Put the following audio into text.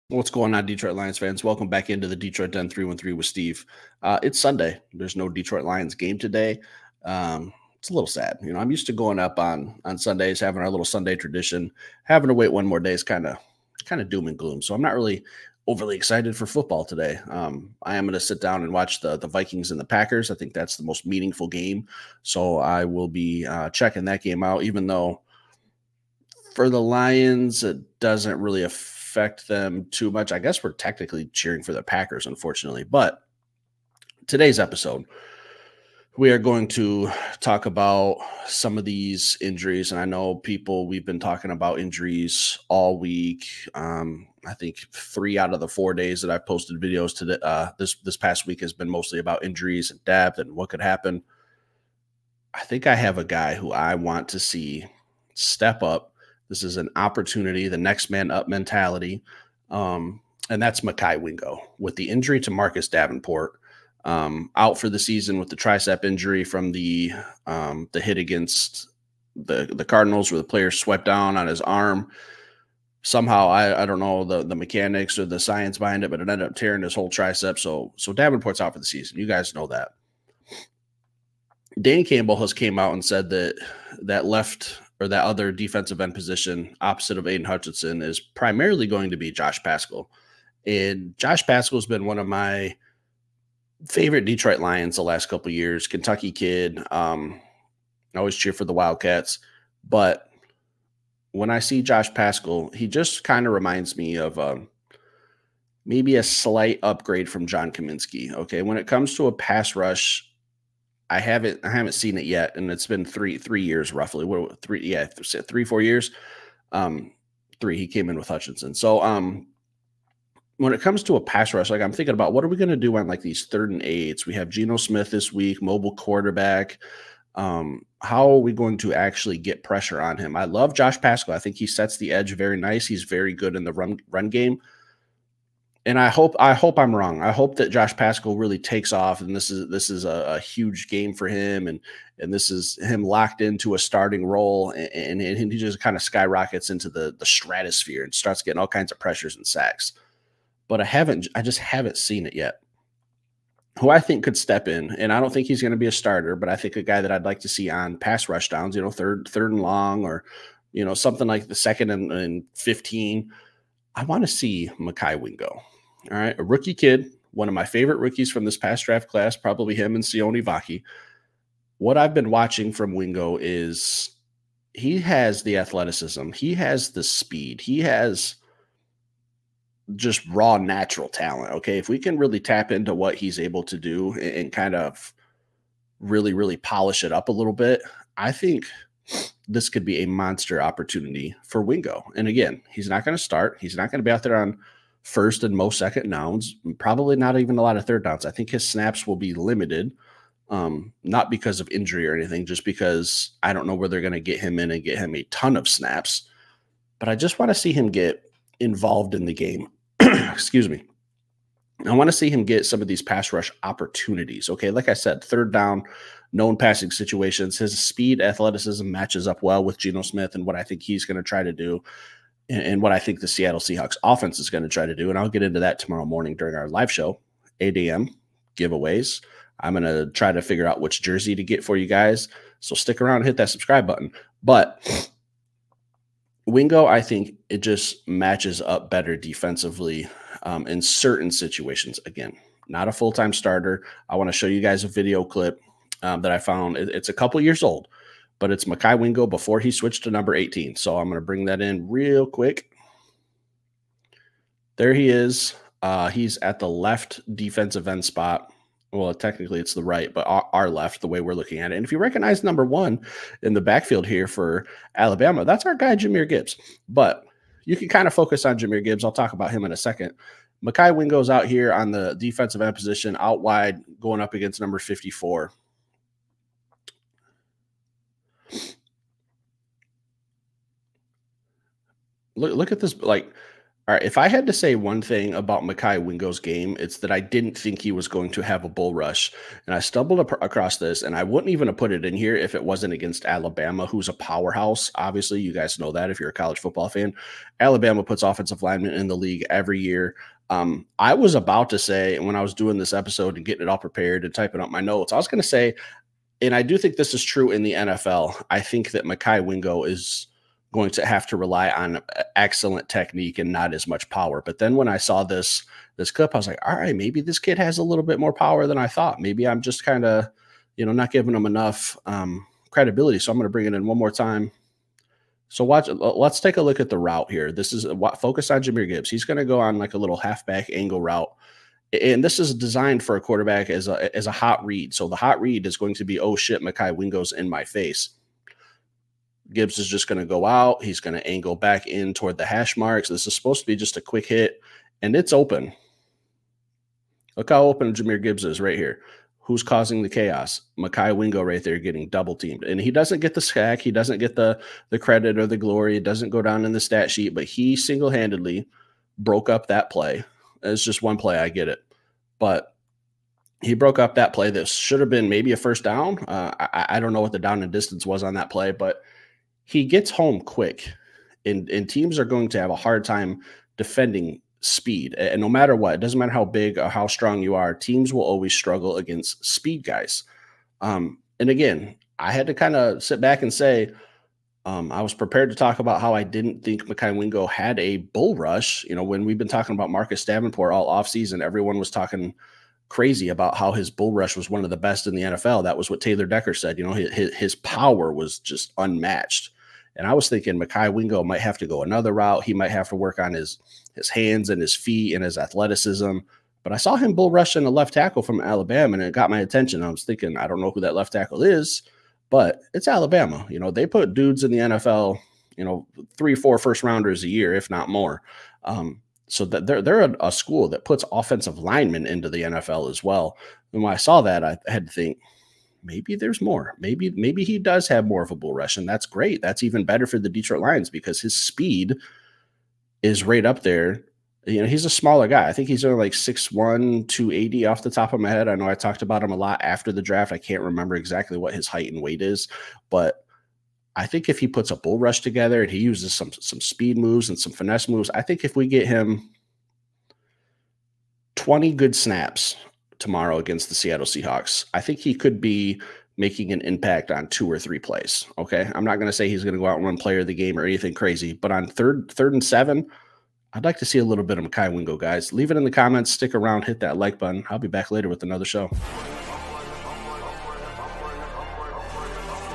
What's going on, Detroit Lions fans? Welcome back into the Detroit Den 313 with Steve. It's Sunday. There's no Detroit Lions game today. It's a little sad. You know, I'm used to going up on Sundays, having our little Sunday tradition. Having to wait one more day is kind of doom and gloom. So I'm not really overly excited for football today. I am going to sit down and watch the Vikings and the Packers. I think that's the most meaningful game. So I will be checking that game out, even though for the Lions, it doesn't really affect them too much. I guess we're technically cheering for the Packers, unfortunately. But today's episode, we are going to talk about some of these injuries. And I know we've been talking about injuries all week. I think 3 out of the 4 days that I've posted videos to this past week has been mostly about injuries and depth and what could happen. I think I have a guy who I want to see step up. This is an opportunity, the next man up mentality. And that's Mekhi Wingo. With the injury to Marcus Davenport, out for the season with the tricep injury from the hit against the Cardinals where the player swept down on his arm. Somehow, I don't know the mechanics or the science behind it, but it ended up tearing his whole tricep. So Davenport's out for the season. You guys know that. Danny Campbell has came out and said that left or that other defensive end position opposite of Aiden Hutchinson is primarily going to be Josh Paschal. And Josh Paschal has been one of my favorite Detroit Lions the last couple of years. Kentucky kid. I always cheer for the Wildcats. But when I see Josh Paschal, he just kind of reminds me of maybe a slight upgrade from John Kaminsky. Okay, when it comes to a pass rush, I haven't seen it yet, and it's been three years roughly. 3-4 years. 3. He came in with Hutchinson. So when it comes to a pass rush, like I'm thinking about what are we going to do on like these 3rd and 8s? We have Geno Smith this week, mobile quarterback. How are we going to actually get pressure on him? I love Josh Paschal. I think he sets the edge very nice. He's very good in the run game. And I hope I'm wrong. I hope that Josh Paschal really takes off, and this is a huge game for him, and this is him locked into a starting role, and he just kind of skyrockets into the stratosphere and starts getting all kinds of pressures and sacks. But I just haven't seen it yet. Who I think could step in, and I don't think he's going to be a starter, but I think a guy that I'd like to see on pass rush downs, third and long, or something like the 2nd and 15. I want to see Mekhi Wingo. All right, a rookie kid, one of my favorite rookies from this past draft class, probably him and Sione Vaki. What I've been watching from Wingo is he has the athleticism. He has the speed. He has just raw natural talent. Okay, if we can really tap into what he's able to do and kind of really, really polish it up a little bit, I think this could be a monster opportunity for Wingo. And again, he's not going to start. He's not going to be out there on 1st and most 2nd downs, probably not even a lot of 3rd downs. I think his snaps will be limited, not because of injury or anything, just because I don't know where they're going to get him in and get him a ton of snaps. But I just want to see him get involved in the game. Excuse me. I want to see him get some of these pass rush opportunities. Okay, like I said, 3rd down, known passing situations. His speed, athleticism matches up well with Geno Smith and what I think he's going to try to do, and what I think the Seattle Seahawks offense is going to try to do. And I'll get into that tomorrow morning during our live show, 8 a.m. giveaways. I'm going to try to figure out which jersey to get for you guys. So stick around and hit that subscribe button. But Wingo, I think it just matches up better defensively in certain situations. Again, not a full-time starter. I want to show you guys a video clip that I found. It's a couple years old, but it's Mekhi Wingo before he switched to number 18. So I'm going to bring that in real quick. There he is. He's at the left defensive end spot. Well, technically it's the right, but our left, the way we're looking at it. And if you recognize number 1 in the backfield here for Alabama, that's our guy, Jahmyr Gibbs. But you can kind of focus on Jahmyr Gibbs. I'll talk about him in a second. Mekhi Wingo's out here on the defensive end position, out wide, going up against number 54. look at this. Like, all right, if I had to say one thing about Mekhi Wingo's game, it's that I didn't think he was going to have a bull rush. And I stumbled across this, and I wouldn't even have put it in here if it wasn't against Alabama, who's a powerhouse. Obviously, you guys know that if you're a college football fan. Alabama puts offensive linemen in the league every year. I was about to say, when I was doing this episode and getting it all prepared and typing up my notes, I was going to say, and I do think this is true in the NFL, I think that Mekhi Wingo is going to have to rely on excellent technique and not as much power. But then when I saw this clip, I was like, all right, maybe this kid has a little bit more power than I thought. Maybe I'm just kind of, not giving him enough credibility. So I'm going to bring it in one more time. So let's take a look at the route here. This is what focus on Jahmyr Gibbs. He's going to go on like a little halfback angle route. And this is designed for a quarterback as a hot read. So the hot read is going to be, oh shit, Mekhi Wingo's in my face. Gibbs is just going to go out. He's going to angle back in toward the hash marks. This is supposed to be just a quick hit, and it's open. Look how open Jahmyr Gibbs is right here. Who's causing the chaos? Mekhi Wingo right there getting double teamed. And he doesn't get the sack. He doesn't get the credit or the glory. It doesn't go down in the stat sheet, but he single-handedly broke up that play. It's just one play. I get it. But he broke up that play that should have been maybe a first down. I don't know what the down and distance was on that play, but he gets home quick, and teams are going to have a hard time defending speed. And no matter what, it doesn't matter how big or how strong you are, teams will always struggle against speed guys. And again, I had to kind of sit back and say, I was prepared to talk about how I didn't think Mekhi Wingo had a bull rush. When we've been talking about Marcus Davenport all offseason, everyone was talking crazy about how his bull rush was one of the best in the NFL. That was what Taylor Decker said. His power was just unmatched. And I was thinking Mekhi Wingo might have to go another route. He might have to work on his hands and his feet and his athleticism. But I saw him bull rushing a left tackle from Alabama, and it got my attention. I was thinking, I don't know who that left tackle is, but it's Alabama. They put dudes in the NFL, 3-4 first rounders a year, if not more. So that they're a school that puts offensive linemen into the NFL as well. And when I saw that, I had to think, maybe there's more. Maybe he does have more of a bull rush, and that's great. That's even better for the Detroit Lions because his speed is right up there. He's a smaller guy. I think he's only like 6'1", 280 off the top of my head. I know I talked about him a lot after the draft. I can't remember exactly what his height and weight is, but I think if he puts a bull rush together and he uses some speed moves and some finesse moves, I think if we get him 20 good snaps tomorrow against the Seattle Seahawks, I think he could be making an impact on 2 or 3 plays. Okay. I'm not going to say he's going to go out and run player of the game or anything crazy, but on third and 7, I'd like to see a little bit of Mekhi Wingo, guys. Leave it in the comments, stick around, hit that like button. I'll be back later with another show.